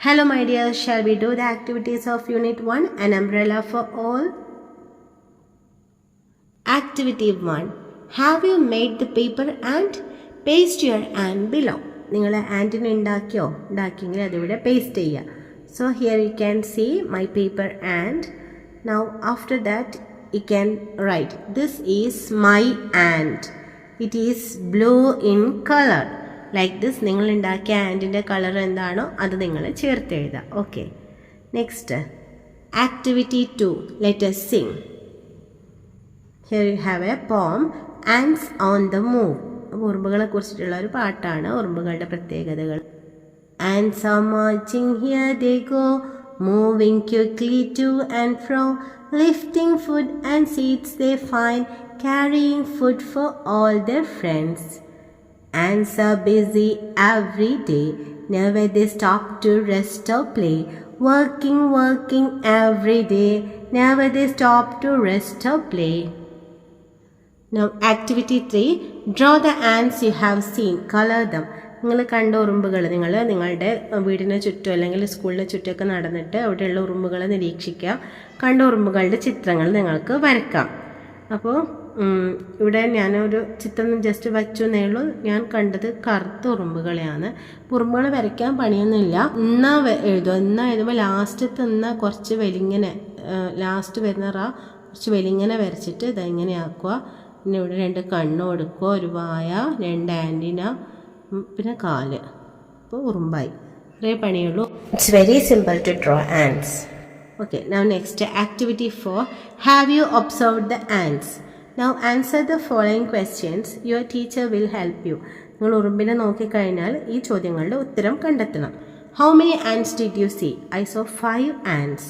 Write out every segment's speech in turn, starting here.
Hello my dears, shall we do the activities of Unit 1, an umbrella for all? Activity 1. Have you made the paper ant? Paste your ant below. നിങ്ങൾ ആൻറ്റിനെ ഉണ്ടാക്കിയെങ്കിൽ അതിവിടെ paste ചെയ്യുക. So here you can see my paper ant. Now after that you can write, this is my ant. It is blue in color. Like this നിങ്ങൾ ഉണ്ടാക്കിയ ആൻറ്റിൻ്റെ colour എന്താണോ അത് നിങ്ങൾ ചേർത്ത് എഴുതുക. Okay, next activity 2, let us sing. Here you have a poem, Ants on the Move. ഉറുമ്പുകളെ കുറിച്ചിട്ടുള്ള ഒരു പാട്ടാണ്, ഉറുമ്പുകളുടെ പ്രത്യേകതകൾ. Ants are marching, here they go, moving quickly to and fro, lifting food and seeds they find, carrying food for all their friends. Ants are busy every day, never they stop to rest or play, working every day, never they stop to rest or play. Now activity 3, draw the ants you have seen, color them. നിങ്ങൾ കണ്ട ഉറുമ്പുകൾ നിങ്ങളുടെ വീടിന് ചുറ്റും അല്ലെങ്കിൽ സ്കൂളിന് ചുറ്റുമൊക്കെ നടന്നിട്ട് അവിടെയുള്ള ഉറുമ്പുകളെ നിരീക്ഷിക്കുക. കണ്ട ഉറുമ്പുകളുടെ ചിത്രങ്ങൾ നിങ്ങൾക്ക് വരയ്ക്കാം. അപ്പോൾ ഇവിടെ ഞാനൊരു ചിത്രം ജസ്റ്റ് വച്ചു എന്നേ ഉള്ളൂ. ഞാൻ കണ്ടത് കറുത്ത ഉറുമ്പുകളെയാണ്. ഉറുമ്പുകൾ വരയ്ക്കാൻ പണിയൊന്നുമില്ല. എന്നാ എഴുതുമ്പോൾ ലാസ്റ്റത്തെ കുറച്ച് വലിങ്ങനെ ലാസ്റ്റ് വരുന്ന കുറച്ച് വലിങ്ങനെ വരച്ചിട്ട് ഇതെങ്ങനെ ആക്കുക. പിന്നെ ഇവിടെ 2 കണ്ണ് കൊടുക്കുക, ഒരു വായ, 2 ആൻറ്റിന, പിന്നെ കാല്. അപ്പോൾ ഉറുമ്പായി. ഇത്രേ പണിയുള്ളൂ. It's very simple to draw ants. Okay, now next activity 4, have you observed the ants? Now answer the following questions. Your teacher will help you. നിങ്ങൾ ഉറുമ്പിനെ നോക്കിക്കഴിഞ്ഞാൽ ഈ ചോദ്യങ്ങളുടെ ഉത്തരം കണ്ടെത്തണം. How many ants did you see? I saw 5 ants.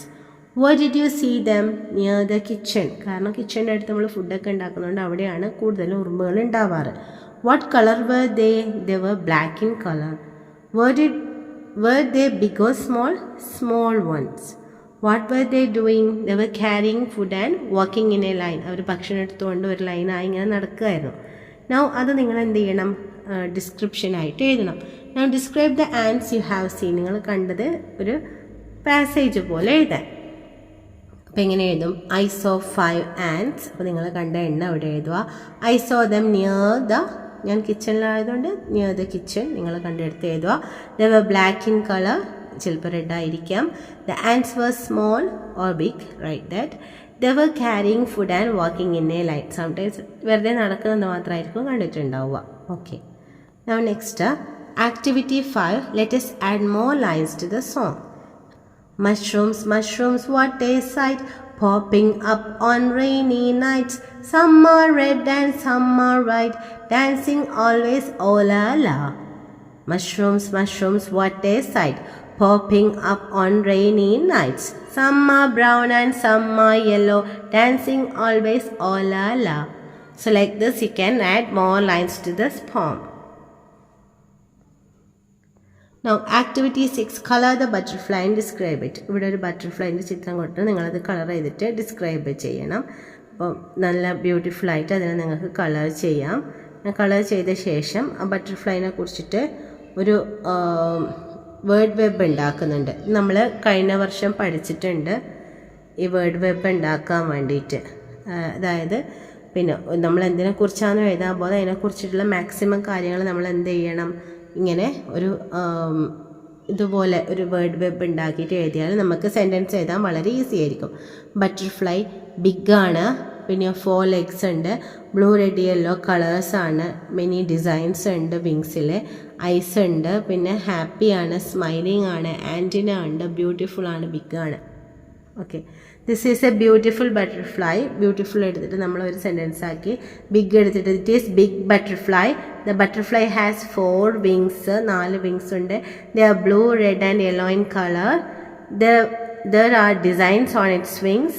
Where did you see them? Near the kitchen. കാരണം കിച്ചണിൻ്റെ അടുത്ത് നമ്മൾ ഫുഡൊക്കെ ഉണ്ടാക്കുന്നതുകൊണ്ട് അവിടെയാണ് കൂടുതലും ഉറുമ്പുകൾ ഉണ്ടാവാറ്. What color were they? They were black in color. Were they big or small? Small ones. What were they doing? They were carrying food and walking in a line. അവർ ഭക്ഷണം എടുത്തുകൊണ്ട് ഒരു ലൈനായി ഇങ്ങനെ നടക്കുകയായിരുന്നു. Now അത് നിങ്ങൾ എന്ത് ചെയ്യണം? ഡിസ്ക്രിപ്ഷനായിട്ട് എഴുതണം. Now describe the ants you have seen. നിങ്ങൾ കണ്ടത് ഒരു പാസേജ് പോലെ എഴുതാൻ. അപ്പോൾ എങ്ങനെ എഴുതും? I saw 5 ants. അപ്പോൾ നിങ്ങൾ കണ്ട എണ്ണം അവിടെ എഴുതുക. I saw them near the, ഞാൻ കിച്ചണിലായതുകൊണ്ട് നിയർ ദ കിച്ചൺ നിങ്ങൾ കണ്ടെടുത്ത് എഴുതുക. They were black in color. ചിലപ്പോൾ റെഡ് ആയിരിക്കാം. The ants were small or big, right that. They were carrying food and walking in a line. Sometimes വെറുതെ നടക്കുന്നത് മാത്രമായിരിക്കും കണ്ടിട്ടുണ്ടാവുക. Okay, now next activity 5, let us add more lines to the song. Mushrooms, mushrooms, what a sight, popping up on rainy nights. Some are red and some are white, dancing always, oh la la. Mushrooms, mushrooms, what a sight, popping up on rainy nights. Some are brown and some are yellow, dancing always, oh la la. So like this you can add more lines to this poem. Now activity 6, color the butterfly and describe it. ഇവിടെ ഒരു ബട്ടർഫ്ലൈൻ്റെ ചിത്രം കൊടുത്ത് നിങ്ങളത് colour ചെയ്തിട്ട് describe ചെയ്യണം. അപ്പോൾ നല്ല beautiful ആയിട്ട് അതിനെ നിങ്ങൾക്ക് കളർ ചെയ്യാം. കളർ ചെയ്ത ശേഷം ആ ബട്ടർഫ്ലൈനെ കുറിച്ചിട്ട് ഒരു വേർഡ് വെബ് ഉണ്ടാക്കുന്നുണ്ട്. നമ്മൾ കഴിഞ്ഞ വർഷം പഠിച്ചിട്ടുണ്ട് ഈ വേർഡ് വെബ് ഉണ്ടാക്കാൻ വേണ്ടിയിട്ട്. അതായത് പിന്നെ നമ്മൾ എന്തിനെക്കുറിച്ചാണോ എഴുതാൻ പോകുന്നത് അതിനെക്കുറിച്ചിട്ടുള്ള മാക്സിമം കാര്യങ്ങൾ നമ്മൾ എന്ത് ചെയ്യണം, ഇങ്ങനെ ഒരു ഇതുപോലെ ഒരു വേർഡ് വെബ് ഉണ്ടാക്കിയിട്ട് എഴുതിയാൽ നമുക്ക് സെൻറ്റൻസ് എഴുതാൻ വളരെ ഈസി ആയിരിക്കും. ബട്ടർഫ്ലൈ ബിഗാണ്, പിന്നെ 4 legs ഉണ്ട്, ബ്ലൂ റെഡ് യെല്ലോ കളേഴ്സാണ്, മെനി ഡിസൈൻസ് ഉണ്ട്, വിങ്സിൽ ഐസ് ഉണ്ട്, പിന്നെ ഹാപ്പിയാണ്, സ്മൈലിംഗ് ആണ്, ആൻറ്റിന ഉണ്ട്, ബ്യൂട്ടിഫുൾ ആണ്, ബിഗാണ്. Okay, this is a beautiful butterfly. Beautiful എടുത്തിട്ട് നമ്മൾ ഒരു സെൻറ്റൻസ് ആക്കി. ബിഗ് എടുത്തിട്ട് it is big butterfly. The butterfly has 4 wings, 4 wings ഉണ്ട്. They are blue red and yellow in colour. There are designs on its wings.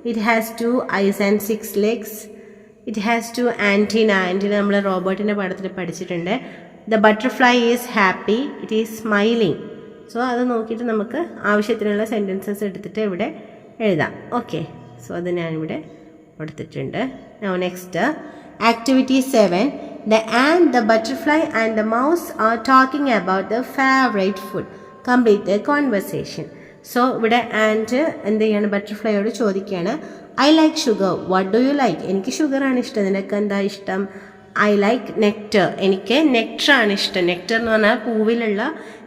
It has 2 eyes and 6 legs. It has 2 antenna. Antenna നമ്മൾ റോബോട്ടിൻ്റെ പടത്തിൽ പഠിച്ചിട്ടുണ്ട്. The butterfly is happy. It is smiling. So അത് നോക്കിയിട്ട് നമുക്ക് ആവശ്യത്തിനുള്ള sentences എടുത്തിട്ട് ഇവിടെ എഴുതാം. ഓക്കെ, സോ അത് ഞാനിവിടെ കൊടുത്തിട്ടുണ്ട്. Now next activity 7, the ant, the butterfly and the mouse are talking about their favorite food. Complete the conversation. So ഇവിടെ ആൻഡ് എന്ത് ചെയ്യാണ്, ബട്ടർഫ്ലൈയോട് ചോദിക്കുകയാണ്, I like sugar, what do you like? എനിക്ക് ഷുഗറാണ് ഇഷ്ടം, നിനക്ക് എന്താ ഇഷ്ടം? ഐ ലൈക്ക് നെക്ടർ, എനിക്ക് നെക്ടറാണ് ഇഷ്ടം. നെക്ടർ എന്ന് പറഞ്ഞാൽ പൂവിലുള്ള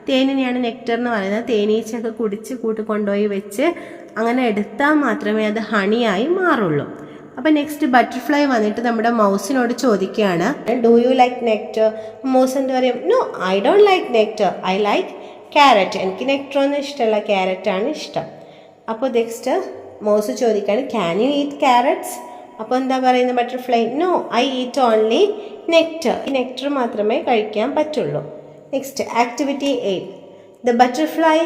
തേനിനെയാണ് നെക്ടർ എന്ന് പറയുന്നത്. തേനീച്ചയൊക്കെ കുടിച്ച് കൊണ്ടുപോയി വെച്ച് അങ്ങനെ എടുത്താൽ മാത്രമേ അത് ഹണിയായി മാറുള്ളൂ. അപ്പം നെക്സ്റ്റ് ബട്ടർഫ്ലൈ വന്നിട്ട് നമ്മുടെ മൗസിനോട് ചോദിക്കുകയാണ്, do you like nectar? Mouse എന്ത് പറയും? No, I don't like nectar, I like carrot. എനിക്ക് നെക്ടറൊന്നും ഇഷ്ടമല്ല, ക്യാരറ്റാണ് ഇഷ്ടം. അപ്പോൾ നെക്സ്റ്റ് മൗസ് ചോദിക്കുകയാണ്, ക്യാൻ യു ഈറ്റ് ക്യാരറ്റ്സ്? അപ്പോൾ എന്താ പറയുന്നത് butterfly? No, I eat only nectar. ഈ നെക്ടർ മാത്രമേ കഴിക്കാൻ പറ്റുള്ളൂ. Next activity 8. The butterfly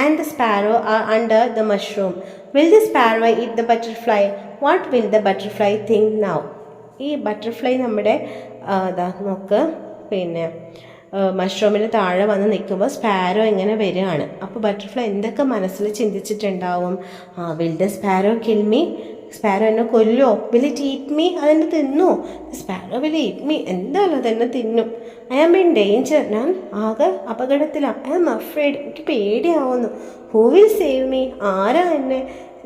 and the sparrow are under the mushroom. Will the sparrow eat the butterfly? What will the butterfly think now? ഈ butterfly നമ്മുടെ നോക്ക്, പിന്നെ മഷ്റൂമിന് താഴെ വന്ന് നിൽക്കുമ്പോൾ സ്പാരോ ഇങ്ങനെ വരികയാണ്. അപ്പോൾ ബട്ടർഫ്ലൈ എന്തൊക്കെ മനസ്സിൽ ചിന്തിച്ചിട്ടുണ്ടാവും? Will the sparrow kill me? Sparrow എന്നെ കൊല്ലോ? Will it eat me? അതെന്നെ തിന്നോ? Sparrow will eat me? എന്തായാലും അതെന്നെ തിന്നും. ഐ ആം ഇൻ ഡേഞ്ചർ, ഞാൻ ആകെ അപകടത്തിലാണ്. ഐ ആം അഫ്രൈഡ്, എനിക്ക് പേടിയാവുന്നു. Who will save me? ആരാ എന്നെ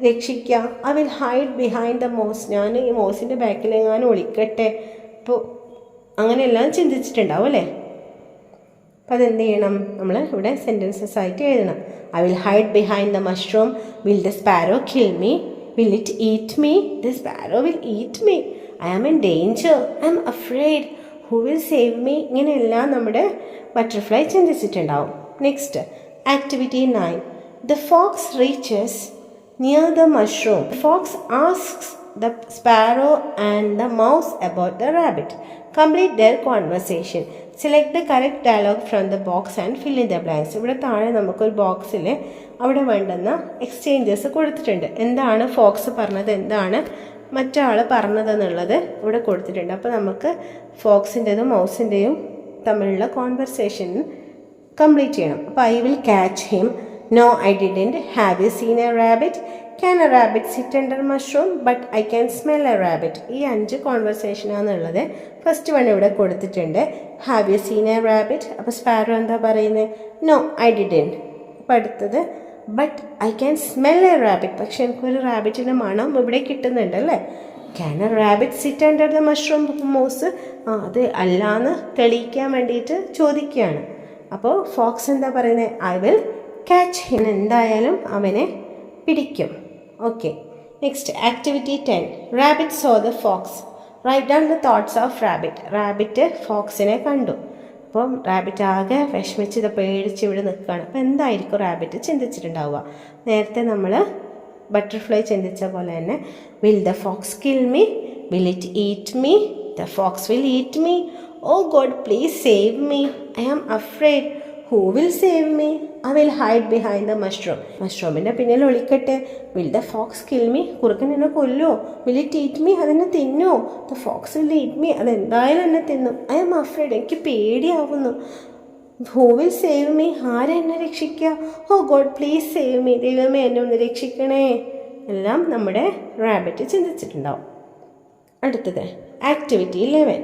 രക്ഷിക്കുക? I will hide behind the moss, ഞാൻ ഈ മോസിൻ്റെ ബാക്കിലെങ്ങാനും ഒളിക്കട്ടെ. അപ്പോൾ അങ്ങനെയെല്ലാം ചിന്തിച്ചിട്ടുണ്ടാവും അല്ലേ? അപ്പോൾ അതെന്ത് ചെയ്യണം, നമ്മൾ ഇവിടെ സെൻറ്റൻസസ് ആയിട്ട് എഴുതണം. I will hide behind the mushroom. Will the sparrow kill me? Will it eat me? The sparrow will eat me. I am in danger, I am afraid, who will save me? ഇങ്ങനെയെല്ലാം നമ്മുടെ butterfly ചിന്തിച്ചിട്ടുണ്ടാവും. Next activity 9. The fox reaches near the mushroom. Fox asks the sparrow and the mouse about the rabbit. Complete their conversation. Select the correct dialogue from the box and fill in the blanks. ഇവിടെ താഴെ നമുക്കൊരു ബോക്സിൽ അവിടെ വേണ്ടുന്ന exchanges കൊടുത്തിട്ടുണ്ട്. എന്താണ് Fox പറഞ്ഞത്, എന്താണ് മറ്റാൾ പറഞ്ഞതെന്നുള്ളത് ഇവിടെ കൊടുത്തിട്ടുണ്ട്. അപ്പോൾ നമുക്ക് ഫോക്സിൻ്റെതും മൗസിൻ്റെയും തമ്മിലുള്ള കോൺവെർസേഷൻ കംപ്ലീറ്റ് ചെയ്യണം. അപ്പോൾ I will catch him. No, I didn't. Have you seen a rabbit? Can a rabbit sit under mushroom? But I can smell a rabbit. ഈ 5 കോൺവെർസേഷനാണെന്നുള്ളത്. ഫസ്റ്റ് വൺ ഇവിടെ കൊടുത്തിട്ടുണ്ട്, have you seen a rabbit. അപ്പോൾ sparrow എന്താ പറയുന്നത്? No, I didn't. അപ്പോൾ അടുത്തത്, but I can smell a rabbit. പക്ഷെ എനിക്കൊരു റാബിറ്റിൻ്റെ മണം ഇവിടെ കിട്ടുന്നുണ്ട് അല്ലേ? Can a rabbit sit under the mushroom? Mouse അത് അല്ലാന്ന് തെളിയിക്കാൻ വേണ്ടിയിട്ട് ചോദിക്കുകയാണ്. അപ്പോൾ ഫോക്സ് എന്താ പറയുന്നത്? I will catch him. എന്തായാലും അവനെ പിടിക്കും. Okay, next activity 10. Rabbit saw the fox. Write down the thoughts of rabbit. Rabbit ഫോക്സിനെ കണ്ടു. അപ്പം റാബിറ്റ് ആകെ വിഷമിച്ച് പേടിച്ച് ഇവിടെ നിൽക്കുകയാണ്. അപ്പോൾ എന്തായിരിക്കും റാബിറ്റ് ചിന്തിച്ചിട്ടുണ്ടാവുക? നേരത്തെ നമ്മൾ ബട്ടർഫ്ലൈ ചിന്തിച്ച പോലെ തന്നെ, will the fox kill me? Will it eat me? The fox will eat me. Oh god, please save me, I am afraid. Who will save me? I will hide behind the mushroom. മഷ്റൂമിൻ്റെ പിന്നിൽ ഒളിക്കട്ടെ. Will the fox kill me? കുറുക്കൻ എന്നെ കൊല്ലോ? Will it eat me? അതെന്നെ തിന്നോ? The fox will eat me? അതെന്തായാലും എന്നെ തിന്നും. ഐ ആം അഫ്രൈഡ്, എനിക്ക് പേടിയാവുന്നു. Who will save me? ആരെ എന്നെ രക്ഷിക്കുക? ഓ ഗോഡ്, പ്ലീസ് സേവ് മീ, ദൈവമേ എന്നെ ഒന്ന് രക്ഷിക്കണേ. എല്ലാം നമ്മുടെ റാബിറ്റ് ചിന്തിച്ചിട്ടുണ്ടാവും. അടുത്തത് activity 11.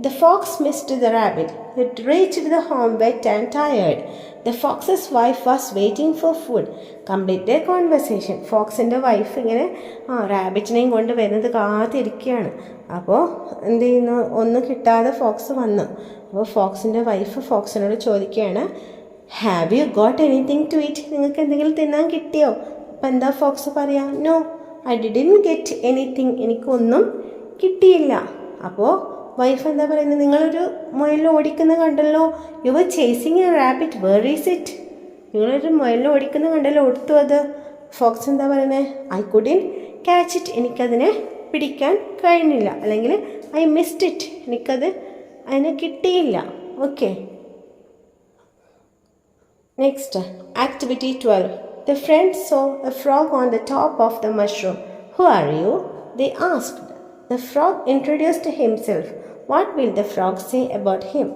The fox missed the rabbit. It reached the home wet and tired. The fox's wife was waiting for food. Complete their conversation. ഫോക്സിൻ്റെ വൈഫ് ഇങ്ങനെ റാബിറ്റിനെയും കൊണ്ട് വരുന്നത് കാത്തിരിക്കുകയാണ്. അപ്പോൾ എന്ത് ചെയ്യുന്നു, ഒന്നും കിട്ടാതെ ഫോക്സ് വന്നു. അപ്പോൾ ഫോക്സിൻ്റെ വൈഫ് ഫോക്സിനോട് ചോദിക്കുകയാണ്, have you got anything to eat? നിങ്ങൾക്ക് എന്തെങ്കിലും തിന്നാൻ കിട്ടിയോ? അപ്പോൾ എന്താ ഫോക്സ് പറയാം? No, I didn't get anything. എനിക്കൊന്നും കിട്ടിയില്ല. അപ്പോൾ വൈഫ് എന്താ പറയുന്നത്? നിങ്ങളൊരു മുയലിനെ ഓടിക്കുന്ന കണ്ടല്ലോ. You were chasing a rabbit, where is it? നിങ്ങളൊരു മുയലിനെ ഓടിക്കുന്ന കണ്ടല്ലോ, ഓടുത്തു അത്. ഫോക്സ് എന്താ പറയുന്നത്? I couldn't catch it. എനിക്കതിനെ പിടിക്കാൻ കഴിഞ്ഞില്ല, അല്ലെങ്കിൽ ഐ മിസ്ഡ് ഇറ്റ്, അതിനെ കിട്ടിയില്ല. Okay, next activity 12. The friends saw a frog on the top of the mushroom. Who are you? They asked. The frog introduced himself. What will the frog say about him?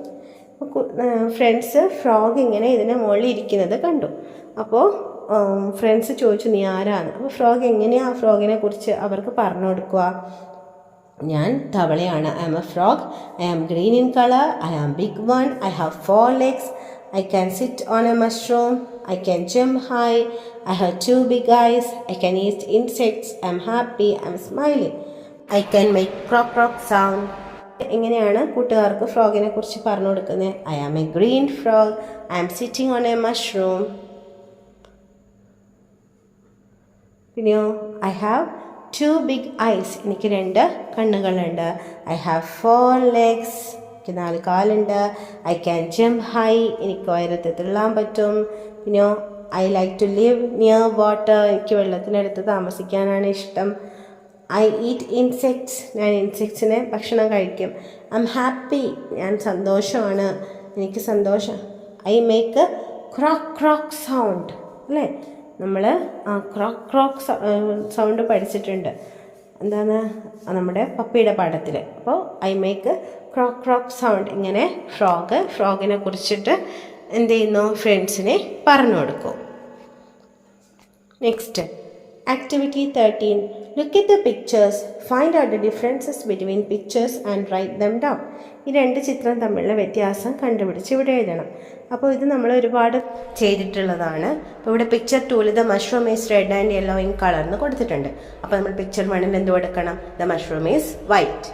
Friends frog ഇങ്ങനെ ഇതിൻ്റെ മുകളിൽ ഇരിക്കുന്നത് കണ്ടു. അപ്പോൾ friends ചോദിച്ചു, നീ ആരാണ്? അപ്പോൾ ഫ്രോഗ് എങ്ങനെയാണ് ആ ഫ്രോഗിനെ കുറിച്ച് അവർക്ക് പറഞ്ഞു കൊടുക്കുക? ഞാൻ തവളയാണ്. I am a frog. I am green in colour. I am big one. I have 4 legs. I can sit on a mushroom. I can jump high. I have 2 big eyes. I can eat insects. I'm happy. I'm smiling. I can make croak croak sound. എങ്ങനെയാണ് കൂട്ടുകാർക്ക് ഫ്രോഗിനെ കുറിച്ച് പറഞ്ഞു കൊടുക്കുന്നത്? I am a green frog. I am sitting on a mushroom. പിന്നെയോ I have 2 big eyes. എനിക്ക് 2 കണ്ണുകളുണ്ട്. I have 4 legs. എനിക്ക് 4 കാലുണ്ട്. I can jump high. എനിക്ക് ഉയരത്തിൽ തുള്ളാൻ പറ്റും. പിന്നെയോ I like to live near water. എനിക്ക് വെള്ളത്തിനടുത്ത് താമസിക്കാനാണ് ഇഷ്ടം. I eat insects. ഞാൻ ഇൻസെക്ട്സിനെ ഭക്ഷണം കഴിക്കും. I'm happy. ഞാൻ സന്തോഷമാണ്. എനിക്ക് സന്തോഷം. I make a croak croak sound. അല്ലേ, നമ്മൾ ക്രോക്ക് ക്രോക്ക് സൗണ്ട് പഠിച്ചിട്ടുണ്ട്. എന്താണ് നമ്മുടെ പപ്പിയുടെ പാഠത്തിൽ. അപ്പോൾ I make croak croak sound. ഇങ്ങനെ ഫ്രോഗിനെ കുറിച്ചിട്ട് എന്ത് ചെയ്യുന്നു, ഫ്രണ്ട്സിനെ പറഞ്ഞു കൊടുക്കും. Next activity 13. Look at the pictures. Find out the differences between pictures and write them down. ഈ 2 ചിത്രം തമ്മിലുള്ള വ്യത്യാസം കണ്ടുപിടിച്ച് ഇവിടെ എഴുതണം. അപ്പോൾ ഇത് നമ്മൾ ഒരുപാട് ചെയ്തിട്ടുള്ളതാണ്. അപ്പോൾ ഇവിടെ picture 2 the mushroom is red and yellow in colour എന്ന് കൊടുത്തിട്ടുണ്ട്. അപ്പോൾ നമ്മൾ പിക്ചർ 1 എന്ത് കൊടുക്കണം? The mushroom is white.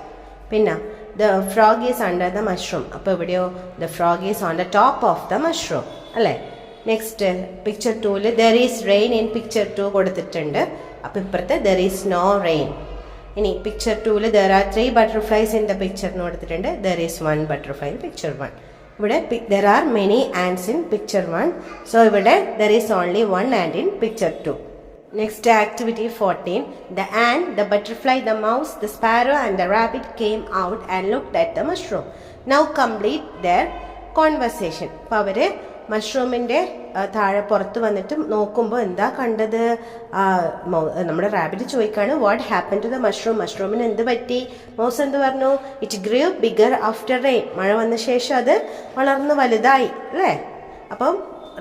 പിന്നെ the frog is under the mushroom. അപ്പോൾ ഇവിടെയോ the frog is on the top of the mushroom അല്ലേ. Next picture 2 there is rain in picture 2 കൊടുത്തിട്ടുണ്ട്. അപ്പോൾ ഇപ്പുറത്തെ ദർ ഈസ് നോ റെയിൻ. ഇനി picture 2 there are 3 butterflies in the picture എന്ന് കൊടുത്തിട്ടുണ്ട്. There is 1 butterfly in picture 1. ഇവിടെ there are many ants in picture 1. So ഇവിടെ there is only 1 ant in picture 2. Next activity 14. The ant, the butterfly, the mouse, the sparrow and the rabbit came out and looked at the mushroom. Now complete their conversation. അപ്പോൾ അവർ മഷ്റൂമിൻ്റെ താഴെ പുറത്ത് വന്നിട്ട് നോക്കുമ്പോൾ എന്താ കണ്ടത്? നമ്മുടെ rabbit ചോദിക്കാണ് what happen to the mushroom. മഷ്റൂമിന് എന്ത് പറ്റി? മൗസ് എന്ത് പറഞ്ഞു? It grew bigger after rain. മഴ വന്ന ശേഷം അത് വളർന്ന് വലുതായി അല്ലേ. അപ്പം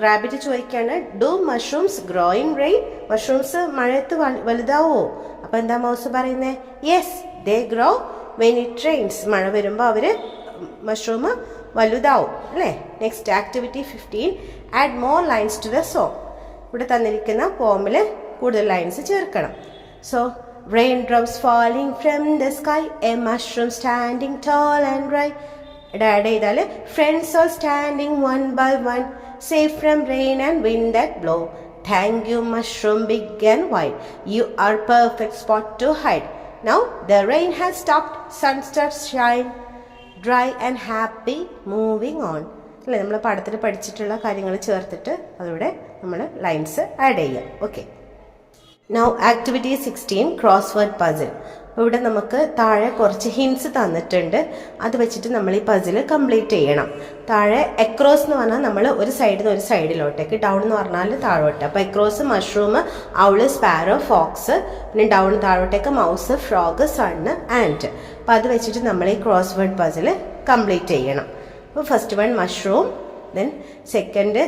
റാബിറ്റ് ചോദിക്കാണ് do mushrooms grow in rain. Mushrooms മഴയത്ത് വലുതാവോ? അപ്പം എന്താ മൗസ് പറയുന്നത്? Yes they grow when it rains. മഴ വരുമ്പോൾ അവർ മഷ്റൂം വലുതാവും അല്ലേ. Next activity 15. Add more lines to the song. ഇവിടെ തന്നിരിക്കുന്ന പോമിൽ കൂടുതൽ ലൈൻസ് ചേർക്കണം. So rain drops falling from the sky, a mushroom standing tall and dry. Add ചെയ്താൽ friends all standing one by one, safe from rain and wind that blow. Thank you mushroom big and wide, you are perfect spot to hide. Now the rain has stopped, sun starts shine, dry and happy moving on. അല്ലേ, നമ്മൾ പാഠത്തിൽ പഠിച്ചിട്ടുള്ള കാര്യങ്ങൾ ചേർത്തിട്ട് അതിവിടെ നമ്മൾ lines add ചെയ്യാം. Okay. Now activity 16. Crossword puzzle. അപ്പോൾ ഇവിടെ നമുക്ക് താഴെ കുറച്ച് ഹിൻസ് തന്നിട്ടുണ്ട്. അത് വെച്ചിട്ട് നമ്മൾ ഈ പസിൽ കംപ്ലീറ്റ് ചെയ്യണം. താഴെ എക്രോസ് എന്ന് പറഞ്ഞാൽ നമ്മൾ ഒരു സൈഡിൽ നിന്ന് ഒരു സൈഡിലോട്ടേക്ക്, ഡൗൺ എന്ന് പറഞ്ഞാൽ താഴോട്ട്. അപ്പോൾ across mushroom, owl, sparrow, fox, പിന്നെ ഡൗൺ താഴോട്ടേക്ക് മൗസ്, ഫ്രോഗ്, സണ്ണ്, ആൻഡ്. അപ്പോൾ അത് വെച്ചിട്ട് നമ്മൾ ഈ ക്രോസ്വേർഡ് പസിൽ കംപ്ലീറ്റ് ചെയ്യണം. അപ്പോൾ first one mushroom, then second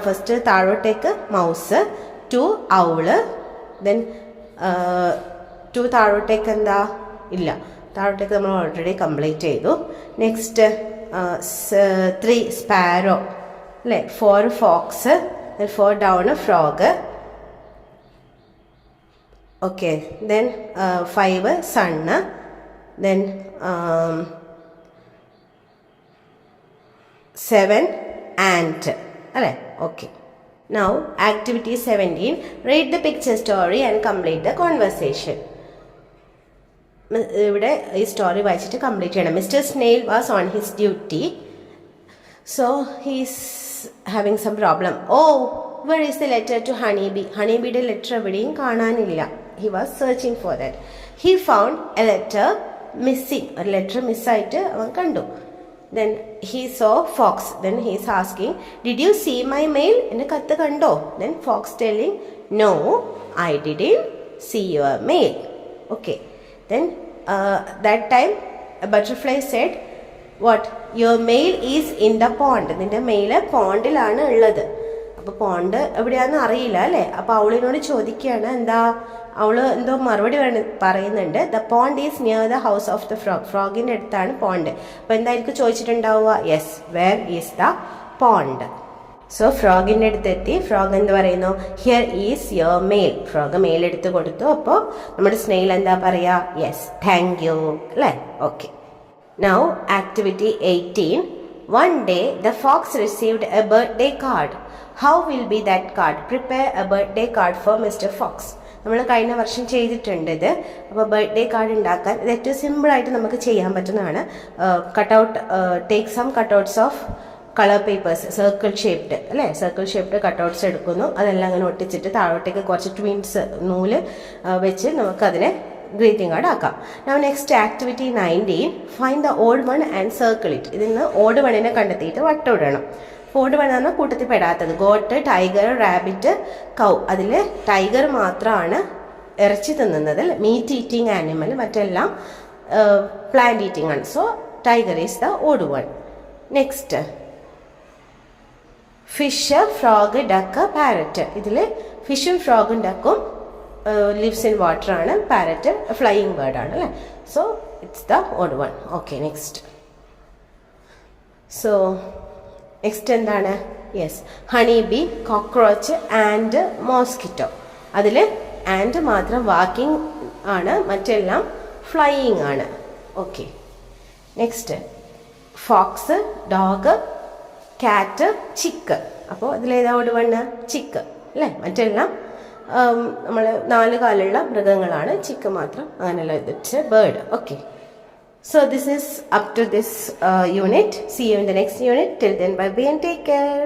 first താഴോട്ടേക്ക് മൗസ്, 2 ഔള്, ദെൻ 2 താഴോട്ടേക്ക് എന്താ ഇല്ല, താഴോട്ടേക്ക് നമ്മൾ ഓൾറെഡി കംപ്ലീറ്റ് ചെയ്തു. നെക്സ്റ്റ് 3 സ്പാരോ അല്ലേ, 4 fox, 4 down frog. Okay, then 5 sun, then 7 ant അല്ലേ. Okay. Now activity 17. Read the picture story and complete the conversation. ഇവിടെ ഈ സ്റ്റോറി വായിച്ചിട്ട് കംപ്ലീറ്റ് ചെയ്യണം. Mr snail was on his duty, so he's having some problem. Oh where is the letter to honeybee. ഹണിബിയുടെ letter എവിടെയും കാണാനില്ല. He was searching for that. He found a letter missing. ഒരു letter മിസ്സായിട്ട് അവൻ കണ്ടു. Then he saw fox. Then he is asking, did you see my mail? എൻ്റെ കത്ത് കണ്ടോ? Then fox telling, no, I didn't see your mail. Okay. Then that time a butterfly said, what? Your mail is in the pond. നിൻ്റെ mail പോണ്ടിലാണ് ഉള്ളത്. അപ്പോൾ pond എവിടെയാണെന്ന് അറിയില്ല അല്ലേ. അപ്പോൾ അവളിനോട് ചോദിക്കുകയാണ് എന്താ, അവൾ എന്തോ മറുപടി പറയുന്നുണ്ട്. The pond is near the house of the frog. ഫ്രോഗിൻ്റെ അടുത്താണ് പോണ്ട്. അപ്പോൾ എന്തായിരിക്കും ചോദിച്ചിട്ടുണ്ടാവുക? Yes, where is the pond. So ഫ്രോഗിൻ്റെ അടുത്തെത്തി. ഫ്രോഗ് എന്ത് പറയുന്നു? Here is your mail. Frog mail എടുത്ത് കൊടുത്തു. അപ്പോൾ നമ്മുടെ സ്നെയിൽ എന്താ പറയുക? യെസ്, താങ്ക് യു അല്ലേ? Okay. Now activity 18. One day the fox received a birthday card. How will be that card? Prepare a birthday card for Mr. Fox. നമ്മൾ കഴിഞ്ഞ വർഷം ചെയ്തിട്ടുണ്ട് ഇത്. അപ്പോൾ ബർത്ത്ഡേ കാർഡ് ഉണ്ടാക്കാൻ ഇത് ഏറ്റവും സിമ്പിളായിട്ട് നമുക്ക് ചെയ്യാൻ പറ്റുന്നതാണ്. Cutout, take some cutouts of colour papers, circle shaped അല്ലേ, സർക്കിൾ ഷേപ്ഡ് കട്ടൗട്ട്സ് എടുക്കുന്നു. അതെല്ലാം അങ്ങനെ ഒട്ടിച്ചിട്ട് താഴോട്ടേക്ക് കുറച്ച് ട്വിൻസ് നൂല് വെച്ച് നമുക്കതിനെ ഗ്രീറ്റിംഗ് കാർഡ് ആക്കാം. Now next activity 19. Find the odd one and circle it. ഇതിൽ നിന്ന് ഓഡ് വണ്ണിനെ കണ്ടെത്തിയിട്ട് വട്ടമിടണം. ഓഡ് വൺ എന്നാൽ കൂട്ടത്തിൽ പെടാത്തത്. Goat, tiger, rabbit, cow. അതിൽ ടൈഗർ മാത്രമാണ് ഇറച്ചി തിന്നുന്നത്, മീറ്റ് ഈറ്റിംഗ് ആനിമൽ, മറ്റെല്ലാം പ്ലാന്റ് ഈറ്റിംഗ് ആണ്. So tiger is the odd one. Next fish, frog, duck, parrot. ഇതിൽ ഫിഷും ഫ്രോഗും ഡക്കും ലിവ്സ് ഇൻ വാട്ടർ ആണ്. പാരറ്റ് ഫ്ലൈയിങ് ബേർഡ് ആണ് അല്ലേ. So it's the odd one. Okay, next. So next എന്താണ്? Yes, honey bee, cockroach and mosquito. അതിൽ ant മാത്രം വാക്കിംഗ് ആണ്, മറ്റെല്ലാം ഫ്ലൈയിങ് ആണ്. ഓക്കെ, നെക്സ്റ്റ് ഫോക്സ്, ഡോഗ്, കാറ്റ്, ചിക്ക്. അപ്പോൾ അതിലേതാ ഓട് വണ്ണ്? ചിക്ക് അല്ലേ. മറ്റെല്ലാം നമ്മൾ 4 കാലുള്ള മൃഗങ്ങളാണ്, ചിക്ക് മാത്രം അങ്ങനെയല്ല. It's A bird. Okay. So this is up to this unit. See you in the next unit. Till then, bye bye and take care.